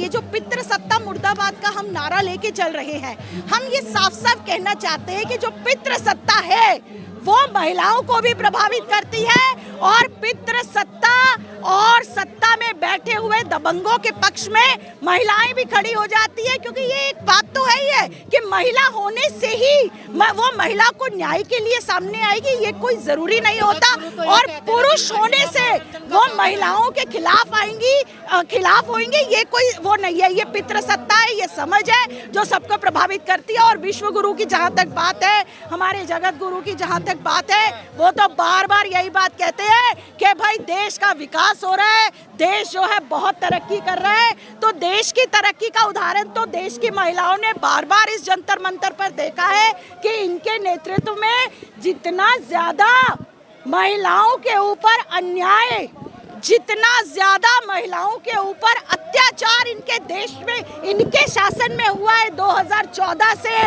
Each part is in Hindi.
ये जो पितृ सत्ता मुर्दाबाद का हम नारा लेके चल रहे हैं, हम ये साफ साफ कहना चाहते हैं कि जो पितृ सत्ता है वो महिलाओं को भी प्रभावित करती है और पितृ सत्ता और सत्ता में बैठे हुए दबंगों के पक्ष में महिलाएं भी खड़ी हो जाती है, क्योंकि ये एक बात तो है ही है कि महिला होने से ही वो महिला को न्याय के लिए सामने आएगी, ये कोई जरूरी नहीं होता। और पुरुष होने से वो महिलाओं के खिलाफ होंगे, ये कोई वो नहीं है। ये पितृ सत्ता है, ये समझ है जो सबको प्रभावित करती है। और विश्व गुरु की जहाँ तक बात है, हमारे जगत गुरु की जहाँ तक बात है, वो तो बार बार यही बात कहते हैं कि भाई देश का विकास हो रहा है, देश जो है बहुत तरक्की कर रहा है। तो देश की तरक्की का उदाहरण तो देश की महिलाओं ने बार बार इस जंतर मंतर पर देखा है कि इनके नेतृत्व में जितना ज्यादा महिलाओं के ऊपर अन्याय, जितना ज्यादा महिलाओं के ऊपर अत्याचार इनके देश में, इनके शासन में हुआ है 2014 से,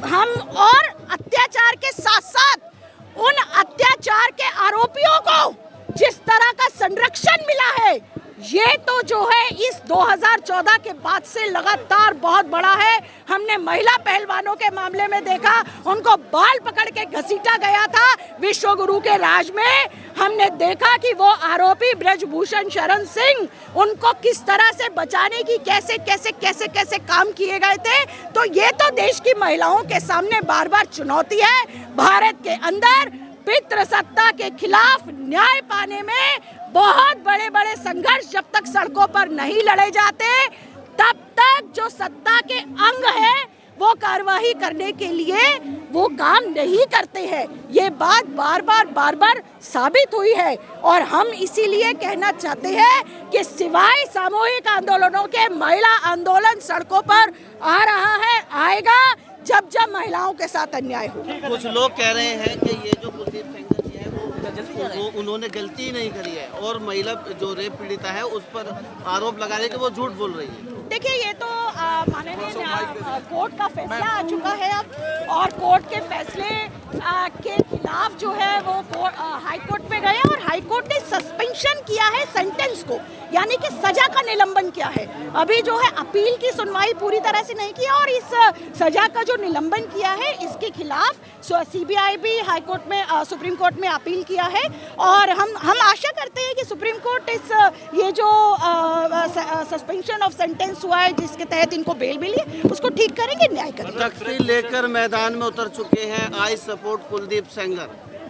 हम और अत्याचार के साथ साथ उन अत्याचार के आरोपियों को जिस तरह का संरक्षण मिला है, ये तो जो है इस 2014 के बाद से लगातार बहुत बड़ा है। हमने महिला पहलवानों के मामले में देखा, उनको बाल पकड़ के घसीटा गया था विश्व गुरु के राज में। हमने देखा कि वो आरोपी ब्रजभूषण शरण सिंह, उनको किस तरह से बचाने की कैसे काम किए गए थे। तो ये तो देश की महिलाओं के सामने बार बार चुनौती है। भारत के अंदर पितृ सत्ता के खिलाफ न्याय पाने में बहुत बड़े बड़े संघर्ष जब तक सड़कों पर नहीं लड़े जाते, तब तक जो सत्ता के अंग है वो कार्रवाई करने के लिए वो काम नहीं करते हैं। ये बात बार बार साबित हुई है। और हम इसीलिए कहना चाहते हैं कि सिवाय सामूहिक आंदोलनों के महिला आंदोलन सड़कों पर आ रहा है, आएगा जब महिलाओं के साथ अन्याय हो। कुछ लोग कह रहे हैं कि ये जो कुलदीप सेंगर जी है वो उन्होंने गलती ही नहीं करी है और महिला जो रेप पीड़िता है उस पर आरोप लगा रहे हैं कि वो झूठ बोल रही है। देखिए, ये तो माननीय कोर्ट का फैसला आ चुका है अब, और कोर्ट के फैसले के खिलाफ जो है वो हाई कोर्ट में गए और हाई कोर्ट ने सस्पेंशन किया है सेंटेंस को, यानी कि सजा का निलंबन किया है। अभी जो है अपील की सुनवाई पूरी तरह से नहीं किया और इस सजा का जो निलंबन किया है इसके खिलाफ सीबीआई भी हाई कोर्ट में, सुप्रीम कोर्ट में अपील किया है। और हम आशा करते हैं कि सुप्रीम कोर्ट ये जो सस्पेंशन ऑफ सेंटेंस हुआ है जिसके तहत इनको बेल मिली है उसको ठीक करेंगे, न्याय करेंगे। तख्ती लेकर मैदान में उतर चुके हैं आई सपोर्ट कुलदीप सेंगर,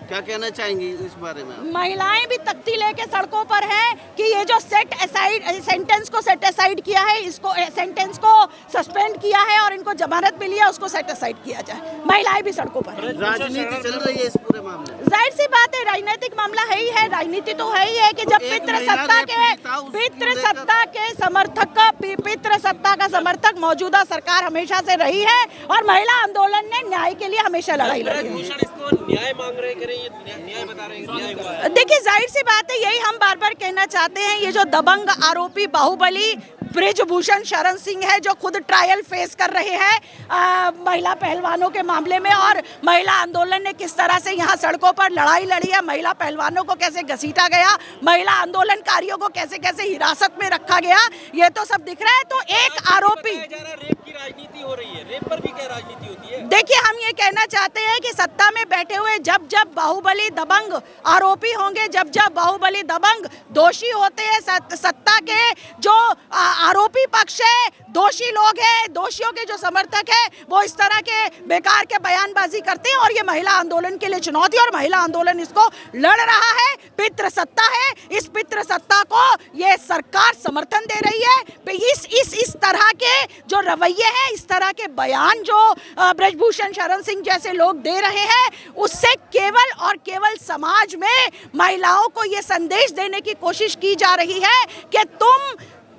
क्या कहना चाहेंगी इस बारे में? महिलाएं भी तख्ती लेके सड़कों पर हैं कि ये जो सेंटेंस को सेट असाइड किया है, इसको सेंटेंस को सस्पेंड किया है और इनको जमानत मिली है, उसको सेट असाइड किया जाए। महिलाएं भी सड़कों पर हैं। राजनीति चल रही है इस पूरे मामले में। जाहिर सी बात है, राजनीतिक मामला है ही है, राजनीति तो है ही है कि जब पितृ सत्ता का समर्थक मौजूदा सरकार हमेशा से रही है और महिला आंदोलन ने न्याय के लिए हमेशा लड़ाई लड़ी है। देखिए, जाहिर सी बात है, यही हम बार बार कहना चाहते हैं, ये जो दबंग आरोपी बाहुबली ब्रजभूषण शरण सिंह है जो खुद ट्रायल फेस कर रहे हैं महिला पहलवानों के मामले में, और महिला आंदोलन ने किस तरह से यहाँ सड़कों पर लड़ाई लड़ी है, महिला पहलवानों को कैसे घसीटा गया, महिला आंदोलनकारियों को कैसे हिरासत में रखा गया, ये तो सब दिख रहा है। तो एक आरोपी, रेप की राजनीति हो रही है, रेप पर भी क्या राजनीति होती है? देखिए, हम ये कहना चाहते हैं कि सत्ता में बैठे हुए जब बाहुबली दबंग आरोपी होंगे, जब बाहुबली दबंग दोषी होते हैं, सत्ता के जो आरोपी पक्ष है, दोषी लोग हैं, दोषियों के जो समर्थक है, वो इस तरह के बेकार के बयानबाजी करते हैं और ये महिला आंदोलन के लिए चुनौती, और महिला आंदोलन इसको लड़ रहा है। पितृ सत्ता है, इस पितृ सत्ता को ये सरकार समर्थन दे रही है। इस तरह के जो रवैये हैं, इस तरह के बयान जो ब्रजभूषण शरण सिंह जैसे लोग दे रहे हैं, उससे केवल और केवल समाज में महिलाओं को ये संदेश देने की कोशिश की जा रही है कि तुम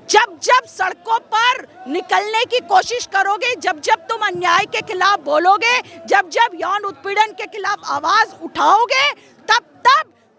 जब सड़कों पर निकलने की कोशिश करोगे, जब तुम अन्याय के खिलाफ बोलोगे, जब यौन उत्पीड़न के खिलाफ आवाज उठाओगे, तब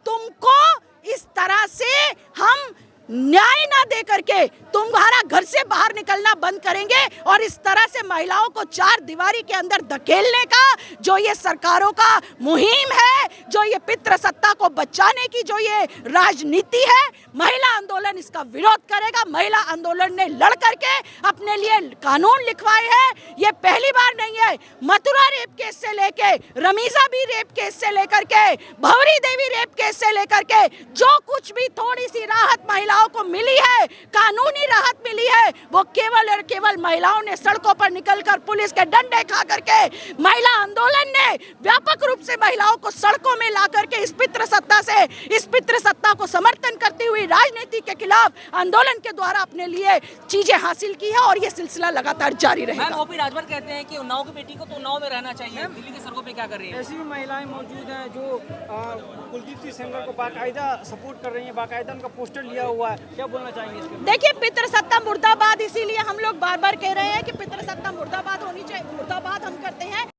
तुमको इस तरह से हम न्याय ना दे करके तुम्हारा घर से बाहर निकलना बंद करेंगे और इस तरह से महिलाओं को चार दीवारी के अंदर धकेलने का जो ये सरकारों का मुहिम है, जो ये पितृसत्ता को बचाने की जो ये राजनीति है, महिला आंदोलन इसका विरोध करेगा। महिला आंदोलन ने लड़ करके अपने लिए कानून लिखवाए हैं। ये पहली बार नहीं है। मथुरा रेप केस से लेके रमीजा भी रेप केस से लेकर के भंवरी देवी रेप केस से लेकर के जो कुछ भी थोड़ी सी राहत महिलाओं को मिली है, कानूनी राहत मिली है, वो केवल और केवल महिलाओं ने सड़कों पर निकलकर पुलिस के डंडे खा करके महिला आंदोलन ने व्यापक रूप से महिलाओं को सड़कों में ला करके इस पितृसत्ता को समर्थन करती हुई राजनीति के खिलाफ आंदोलन के द्वारा अपने लिए चीजें हासिल की है और ये सिलसिला लगातार जारी रहेगा। मैम ओपी राजभर कहते हैं कि उन्नाव की बेटी को तो उन्नाव में रहना चाहिए, दिल्ली की सड़कों पे क्या कर रही है? ऐसी भी महिलाएं मौजूद हैं जो कुलदीप सिंह सेंगर को बाकायदा सपोर्ट कर रही हैं, बाकायदा उनका पोस्टर लिया हुआ है। क्या बोलना चाहेंगे इसके? देखिए, पितृसत्ता मुर्दाबाद, इसीलिए हम लोग बार बार कह रहे हैं कि पितृसत्ता मुर्दाबाद होनी चाहिए। मुर्दाबाद हम करते हैं।